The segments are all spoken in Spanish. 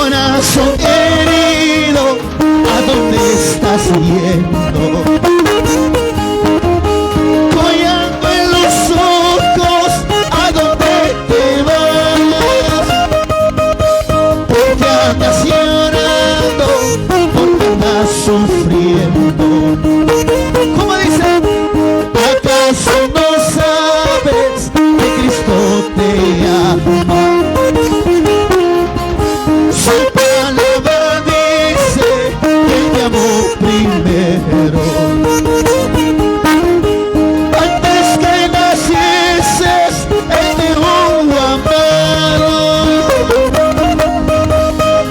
corazón herido, ¿a dónde estás yendo? Collando en los ojos, ¿a dónde te vas? Porque andas llorando, porque andas sufriendo. ¿Cómo dice? ¿Acaso no sabes que Cristo te ama? Su palabra dice que Él te amó primero. Antes que nacieses, Él te hubo amado.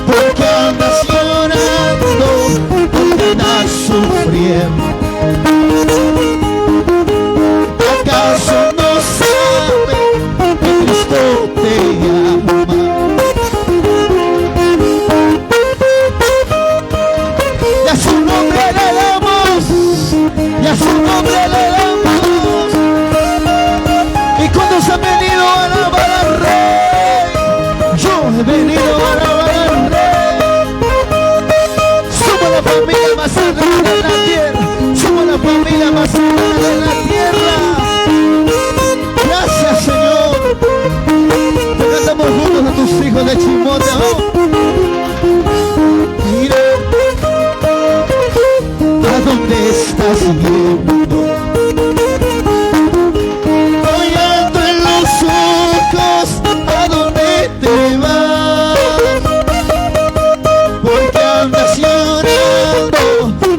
Porque andas llorando, porque andas sufriendo. ¿Acaso no sabes que Cristo te ama? Y a su nombre le damos, y a su nombre le damos. ¿Y cuántos han venido a alabar al Rey? Yo he venido a alabar al Rey. Somos la familia más sagrada de la tierra. Somos la familia más sagrada de la tierra. Gracias, Señor. Te cantamos juntos a tus hijos de Chimote. Mira, ¿a dónde estás yendo? Collando en los ojos, ¿a dónde te vas? Porque andas llorando,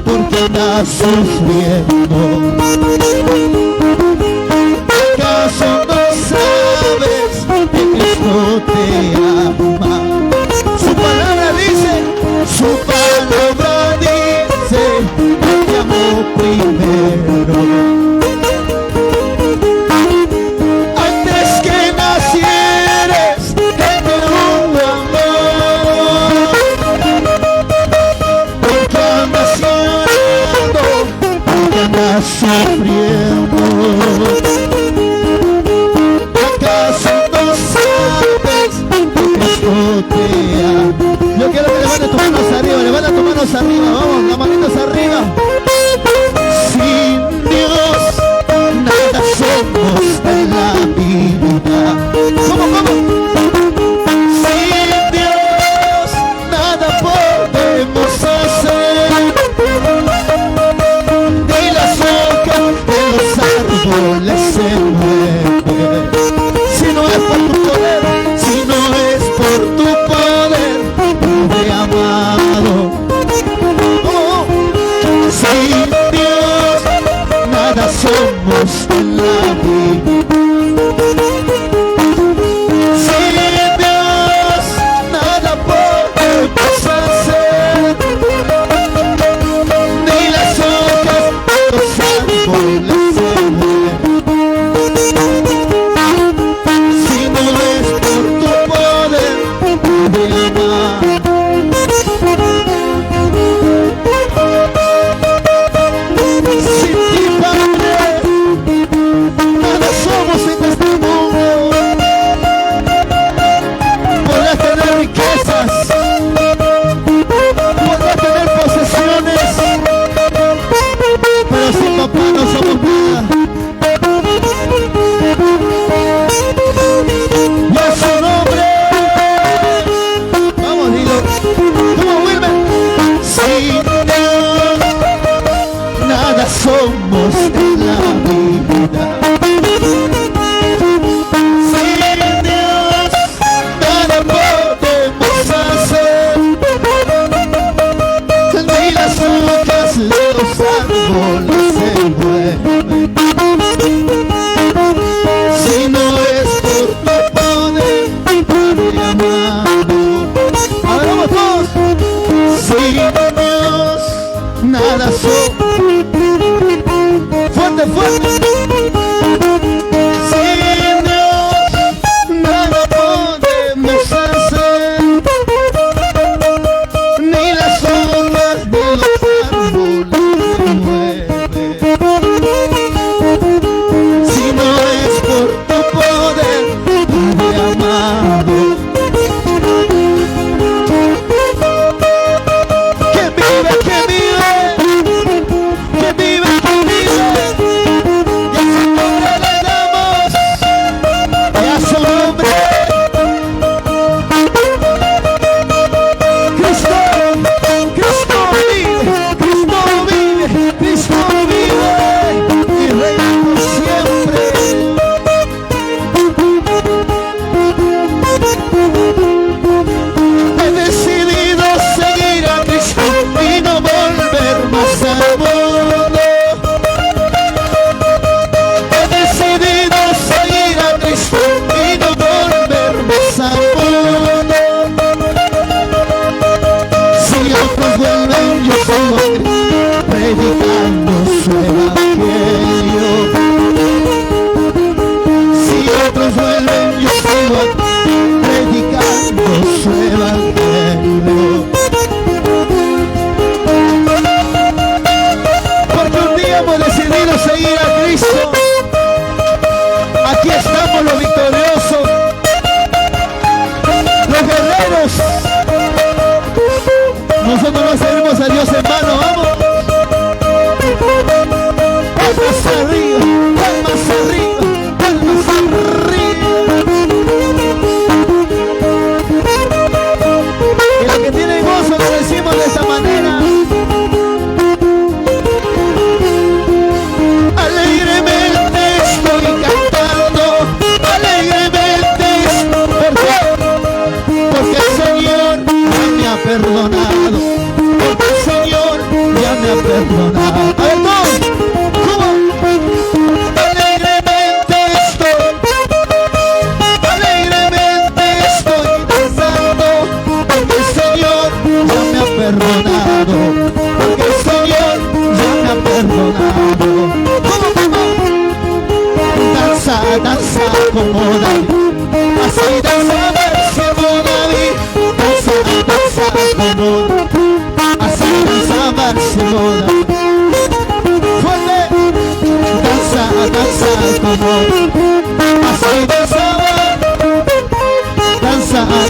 porque andas sufriendo. ¿Acaso no sabes que Cristo te ama? Su palabra dice que te amó primero. Antes que nacieres, Él te hubo amado. Porque andas llorando, porque andas sufriendo. ¿Acaso no sabes que Cristo te ama? Yo quiero que levantes tus manos arriba, levanta tus manos arriba, vamos, las manitas arriba. Sin Dios nada somos en la vida. ¿Cómo? Sin Dios nada podemos hacer. Ni las hojas de los árboles se mueven. Si no es por tu poder, si no es por tu poder, Padre amado. Oh, sin Dios nada somos en la vida. Sin Dios nada podemos hacer. Ni las hojas de los árboles se mueven. Si no es por tu poder, Padre amado. Sin ti, Padre, nada somos en este mundo. Podrás tener riquezas, podrás tener posesiones, pero sin papá no somos nada. Y a su nombre,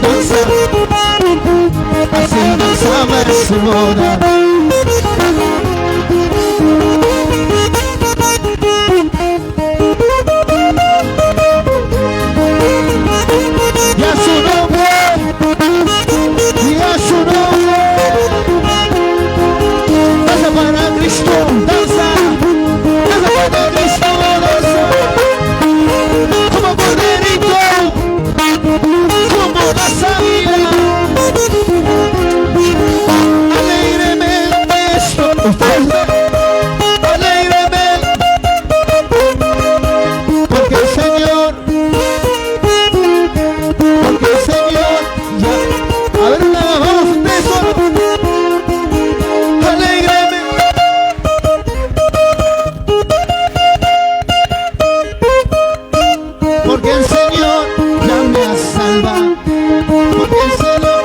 danza, así danzaba en su boda. Y a su nombre, y a su nombre, danza para Cristo, danza para Cristo, danza, como corderito, como las águilas, alegremente alegremente, porque el Señor, ya, a ver, vamos, ustedes solo, alegremente, porque el Señor ya me ha salvado, porque el Señor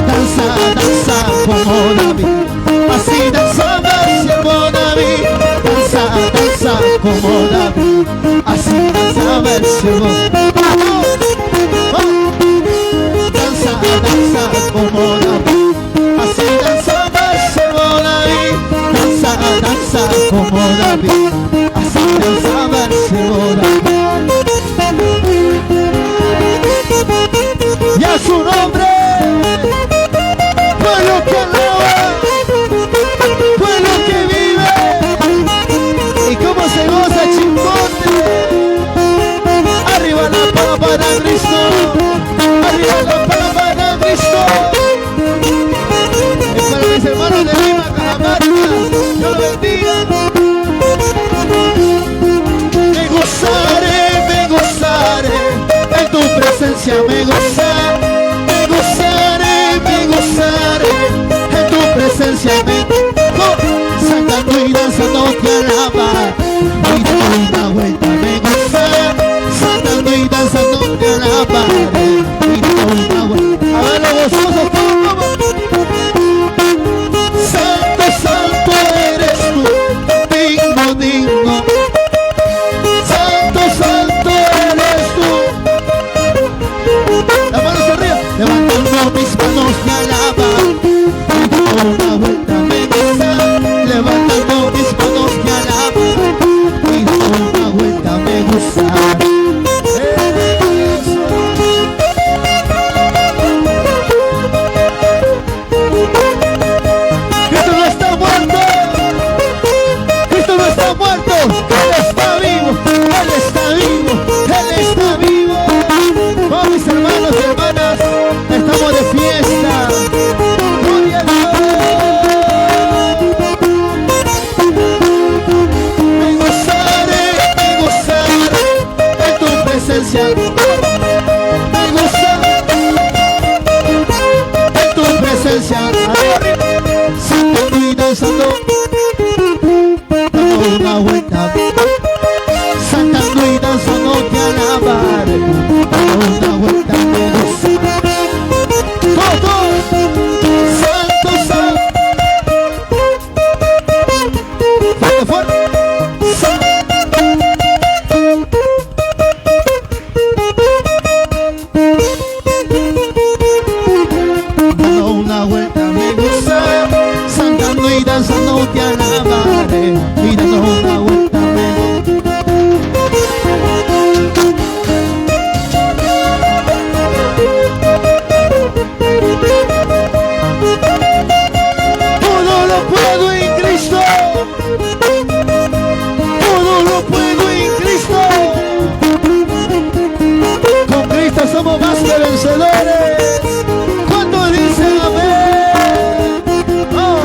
danza como David, así danzaba el siervo David, danza como David, así danzaba el siervo. Danza como David, así danzaba el siervo David, danza como David, así danzaba el siervo David. Y a su nombre, pueblo que alaba, pueblo que vive, y cómo se goza Chimbote. Arriba la palma para Cristo, arriba la palma para Cristo. Es para mis hermanos de Lima, Calamarca, Dios lo bendiga. Me gozaré en tu presencia, me gozaré en tu presencia, saltando y danzando te alaba, y dando una vuelta me gozaré, saltando y danzando te alaba, y dando una vuelta. A ver los gozosos, ¿cómo? Santo, santo eres tú, digno, digno. Santo, santo eres tú. Las manos arriba, levantando mis manos te alaba, y dando una vuelta me gozaré, levantando mis manos te alaba, y dando una vuelta me gozaré. Cristo no está muerto, Cristo no está muerto, Él está vivo, Él está vivo, Él está vivo. Oh, mis hermanos y hermanas, estamos de fiesta. Gloria a Dios. Me gozaré en tu presencia. Me gozaré en tu presencia. Saltando y danzando, dando una vuelta, saltando y danzando te alabaré, dando una vuelta me gozaré. Todo, santo, santo, fuerte, fuerte, santo. Dando una vuelta me gozaré, saltando y danzando te alabaré, y dando una vuelta me todo lo puedo en Cristo, todo lo puedo en Cristo. Con Cristo somos más que vencedores. ¿Cuántos dicen amén? Oh.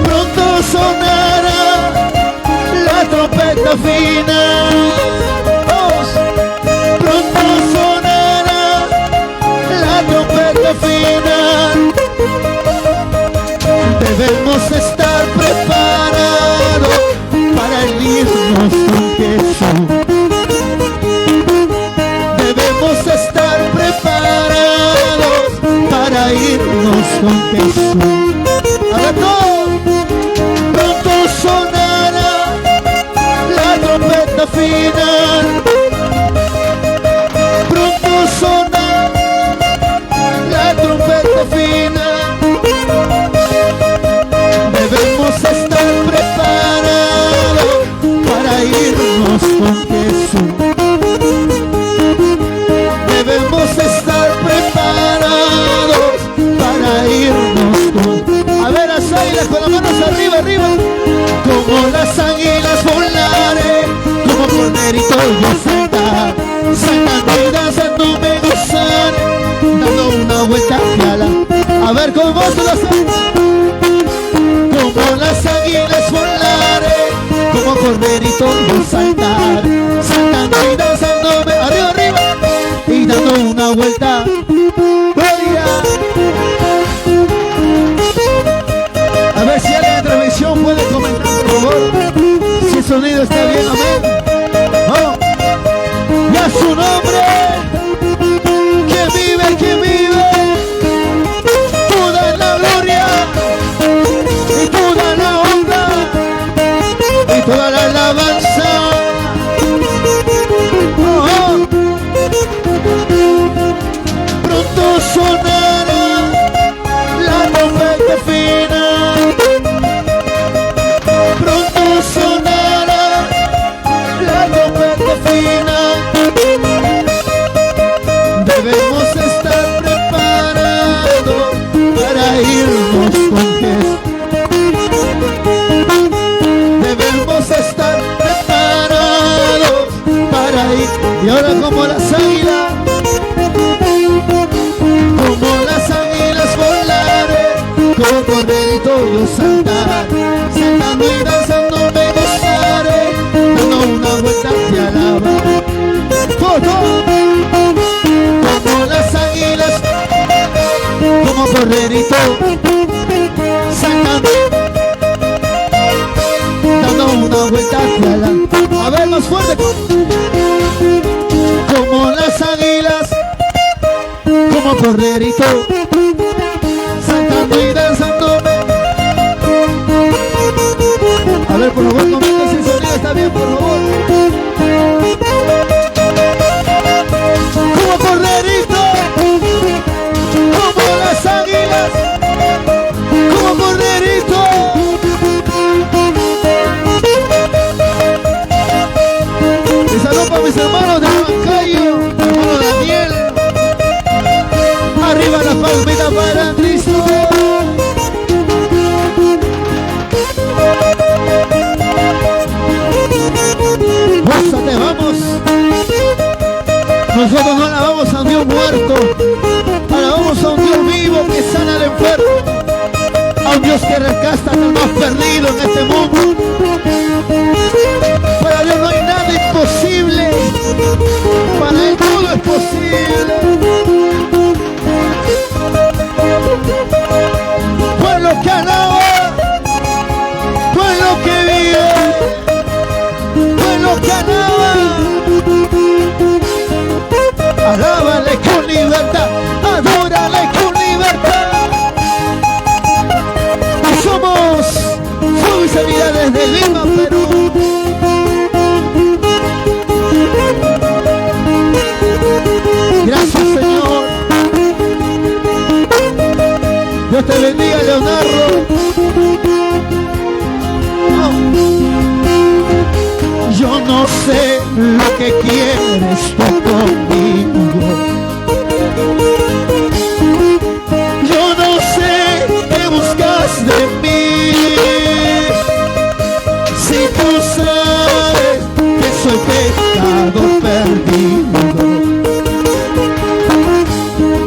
Pronto sonará la trompeta final. Oh. Pronto sonará la trompeta final. Debemos estar preparados para el irnos con Jesús. Debemos final. Pronto sonará la trompeta final. Debemos estar preparados para irnos con Jesús. Debemos estar preparados para irnos con... A ver, las águilas con las manos arriba, arriba. Como las águilas volaré, como corderito yo saltar, saltando y danzando me gozaré, dando una vuelta hacia la... A ver, con vos las águilas. Como las águilas volaré, como corderito yo saltar, saltando y danzándome, arriba, arriba, y dando una vuelta. ¡Gloria! A ver si alguien de transmisión puede comentar, por favor, si el sonido está bien, amén. ¡Vamos! Y a su nombre, que vive, toda la gloria, y toda la honra, y toda la alabanza. Oh, oh. Pronto sonará la trompeta final. Pronto sonará la trompeta final. Debemos estar preparados para irnos con Jesús. Debemos estar preparados para ir. Y ahora como las águilas, volaré, como corderito yo saltar, saltando y danzando me gozaré, dando una vuelta hacia la barra. Como las águilas, como corderito, saltando, dando una vuelta hacia la... A ver, más fuerte. Como las águilas, como corderito, saltando y danzándome. A ver, por favor, comenten si el sonido está bien, por favor. Como corderito, como las águilas, como corderito. Y saludo para mis hermanos de Huancayo, mi hermano Daniel. Arriba la palmita para Cristo. Gózate, vamos. Nosotros no alabamos a un Dios muerto, alabamos a un Dios vivo que sana al enfermo, a un Dios que rescata al más perdido en este mundo. Para Dios no hay nada imposible, para Él todo es posible. Pueblo que alaba, pueblo que vive, pueblo que alaba, alábale con libertad, adórale con libertad. Somos fuego y sanidad desde Lima, Perú. Gracias, Señor. Dios te bendiga, Leonardo. Oh. Yo no sé lo que quieres tú conmigo. Yo no sé qué buscas de mí. Si tú sabes que soy pecado perdido,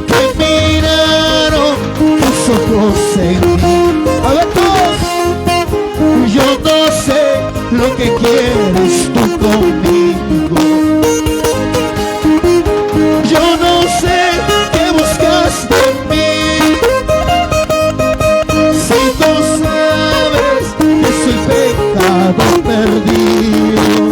que miraron tus ojos en mí. A ver todos. Yo no sé lo que quieres tú conmigo. Yo no sé qué buscas de mí. Si tú sabes que soy pecado perdido,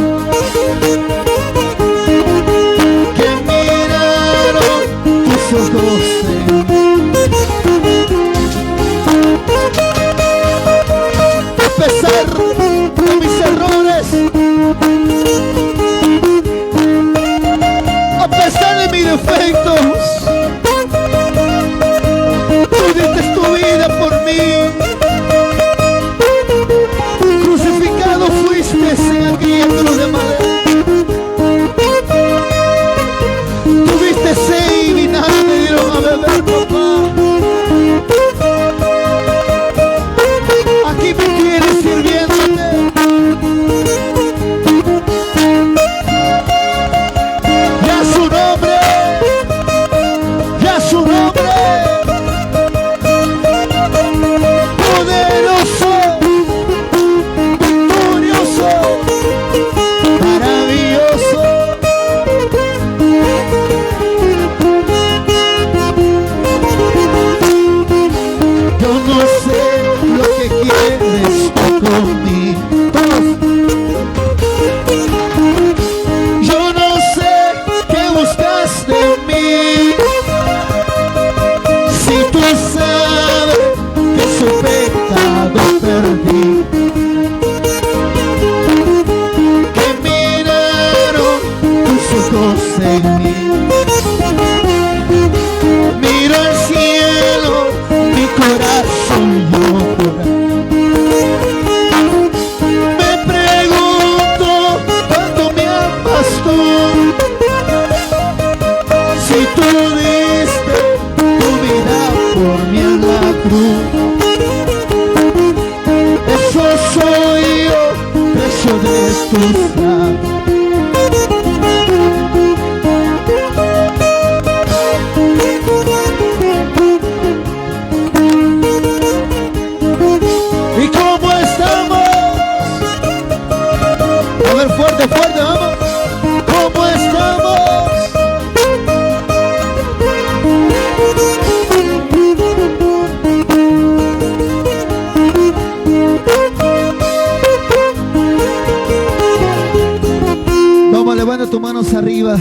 Levanta tus manos arriba.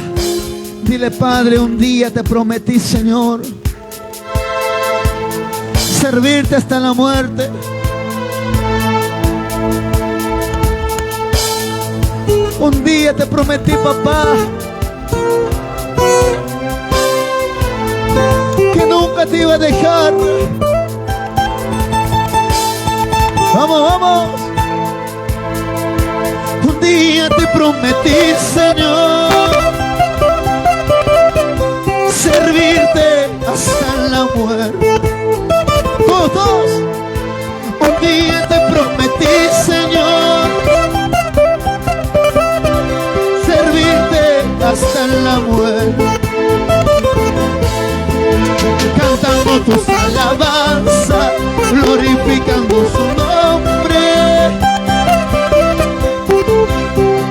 Dile: Padre, un día te prometí, Señor, servirte hasta la muerte. Un día te prometí, papá, que nunca te iba a dejar. Vamos, vamos. Un día te prometí, Señor, servirte hasta la muerte. Todos. Un día te prometí, Señor, servirte hasta la muerte. Cantando tus alabanzas, glorificando su nombre.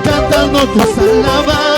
Cantando tus alabanzas,